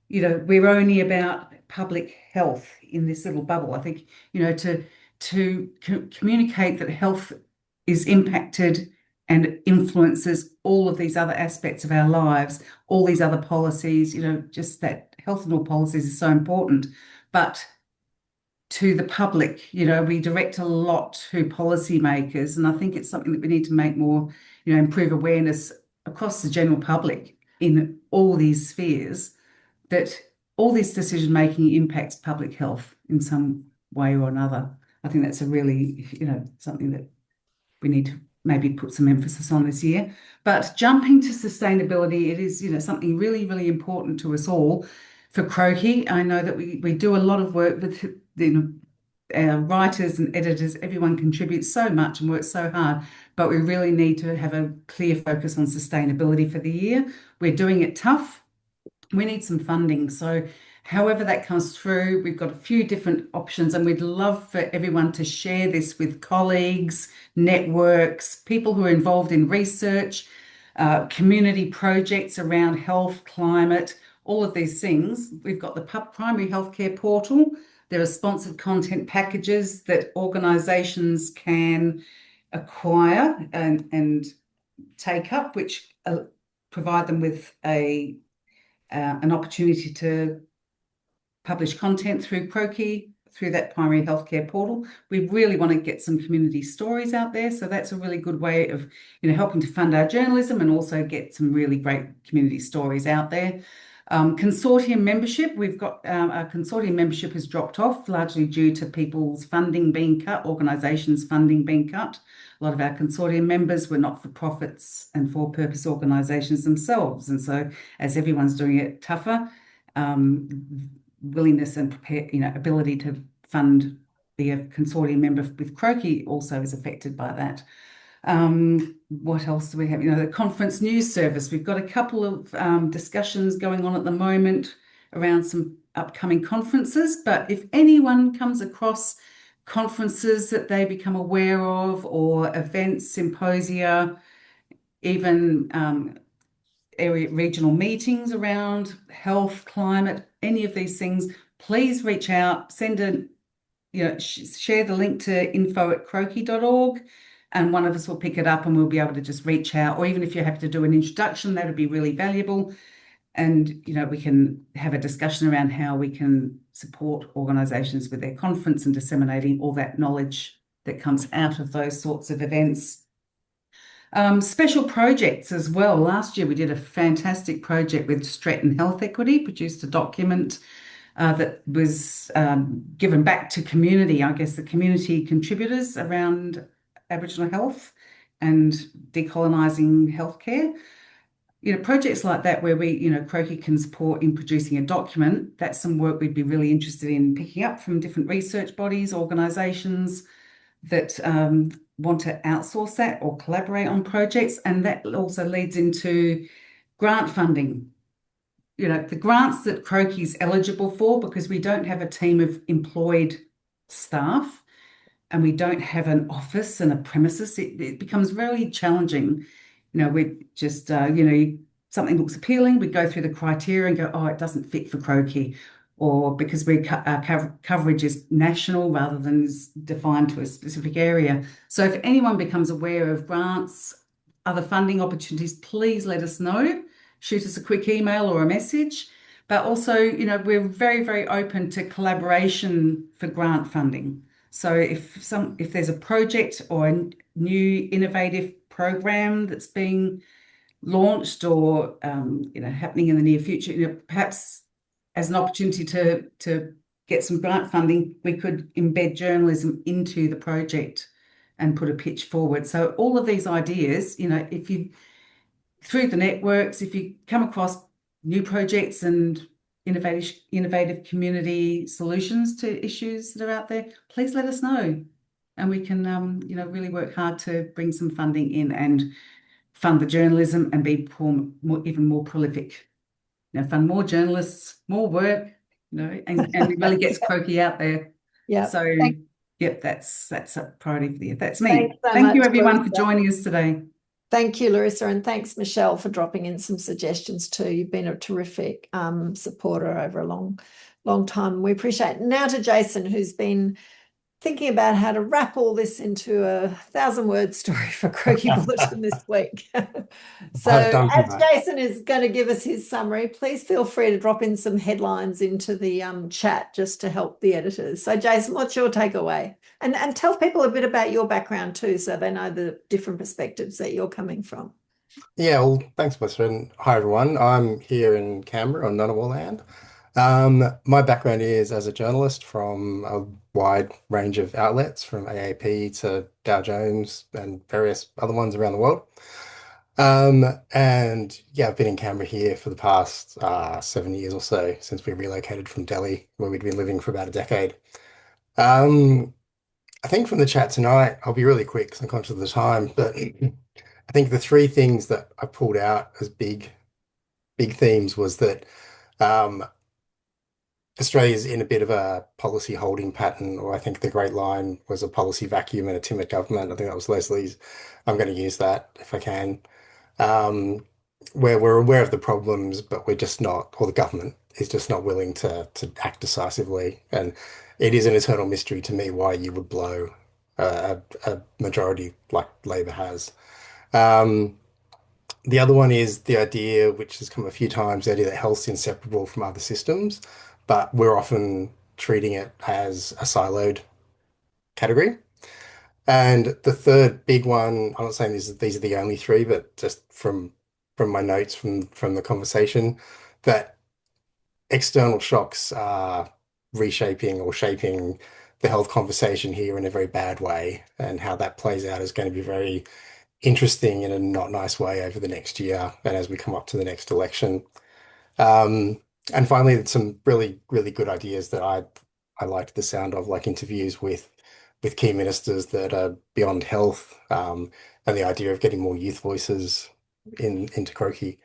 we're only about public health in this little bubble. I think, to communicate that health is impacted and influences all of these other aspects of our lives, all these other policies, just that health and all policies is so important. But to the public, we direct a lot to policymakers, and I think it's something that we need to make more, improve awareness across the general public in all these spheres, that all this decision making impacts public health in some way or another. I think that's a really, something that we need to maybe put some emphasis on this year. But jumping to sustainability, it is, something really, really important to us all. For Croakey, I know that we do a lot of work with our writers and editors. Everyone contributes so much and works so hard, but we really need to have a clear focus on sustainability for the year. We're doing it tough. We need some funding. So however that comes through, we've got a few different options, and we'd love for everyone to share this with colleagues, networks, people who are involved in research, community projects around health, climate, all of these things. We've got the primary healthcare portal. There are sponsored content packages that organisations can acquire and take up, which provide them with an opportunity to publish content through Croakey, through that primary healthcare portal. We really want to get some community stories out there. So that's a really good way of, helping to fund our journalism and also get some really great community stories out there. Consortium membership, we've got our consortium membership has dropped off largely due to people's funding being cut, organisations' funding being cut. A lot of our consortium members were not-for-profits and for-purpose organisations themselves. And so as everyone's doing it tougher, willingness and ability to fund, be a consortium member with Croakey also is affected by that. What else do we have? The conference news service. We've got a couple of discussions going on at the moment around some upcoming conferences, but if anyone comes across conferences that they become aware of, or events, symposia, even area regional meetings around health, climate, any of these things, please reach out, send share the link to info@croakey.org, and one of us will pick it up and we'll be able to just reach out. Or even if you have to do an introduction, that would be really valuable. And, we can have a discussion around how we can support organisations with their conference and disseminating all that knowledge that comes out of those sorts of events. Special projects as well. Last year we did a fantastic project with Stretton Health Equity, produced a document that was given back to community, I guess the community contributors around Aboriginal health and decolonising healthcare. Projects like that where we, Croakey can support in producing a document, that's some work we'd be really interested in picking up from different research bodies, organisations that want to outsource that or collaborate on projects. And that also leads into grant funding. The grants that Croakey's eligible for, because we don't have a team of employed staff and we don't have an office and a premises, it becomes really challenging. We just, something looks appealing, we go through the criteria and go, oh, it doesn't fit for Croakey, or because our coverage is national rather than is defined to a specific area. So if anyone becomes aware of grants, other funding opportunities, please let us know. Shoot us a quick email or a message. But also, we're very, very open to collaboration for grant funding. So if there's a project or a new innovative program that's being launched or happening in the near future, perhaps as an opportunity to get some grant funding, we could embed journalism into the project and put a pitch forward. So all of these ideas, through the networks, if you come across new projects and innovative community solutions to issues that are out there, please let us know. And we can, really work hard to bring some funding in and fund the journalism and be even more prolific. Fund more journalists, more work, and it really gets Croakey out there. Yeah. So, yep, that's a priority for the year. That's me. Thanks so Thank you, much, everyone, for Larissa. joining us today. Thank you, Larissa, and thanks, Michelle, for dropping in some suggestions too. You've been a terrific supporter over a long time. We appreciate it. Now to Jason, who's been thinking about how to wrap all this into a 1,000-word story for Croakey Bulletin this week. So as Jason is going to give us his summary, please feel free to drop in some headlines into the chat just to help the editors. So Jason, what's your takeaway? And tell people a bit about your background too, so they know the different perspectives that you're coming from. Yeah, well, thanks, Melissa, and hi everyone. I'm here in Canberra on Ngunnawal land. My background is as a journalist from a wide range of outlets, from AAP to Dow Jones and various other ones around the world. And yeah, I've been in Canberra here for the past 7 years or so, since we relocated from Delhi, where we'd been living for about a decade. I think from the chat tonight, I'll be really quick because I'm conscious of the time, but I think the three things that I pulled out as big themes was that Australia's in a bit of a policy holding pattern, or I think the great line was a policy vacuum and a timid government. I think that was Leslie's. I'm going to use that if I can. Where we're aware of the problems, but we're just not, or the government is just not willing to act decisively. And it is an eternal mystery to me why you would blow a majority like Labor has. The other one is the idea, which has come a few times, the idea that health's inseparable from other systems, but we're often treating it as a siloed category. And the third big one, I'm not saying these are the only three, but just from my notes from the conversation, that external shocks are reshaping or shaping the health conversation here in a very bad way, and how that plays out is going to be very interesting in a not nice way over the next year and as we come up to the next election. And finally, some really, really good ideas that I liked the sound of, like interviews with key ministers that are beyond health, and the idea of getting more youth voices into Croakey.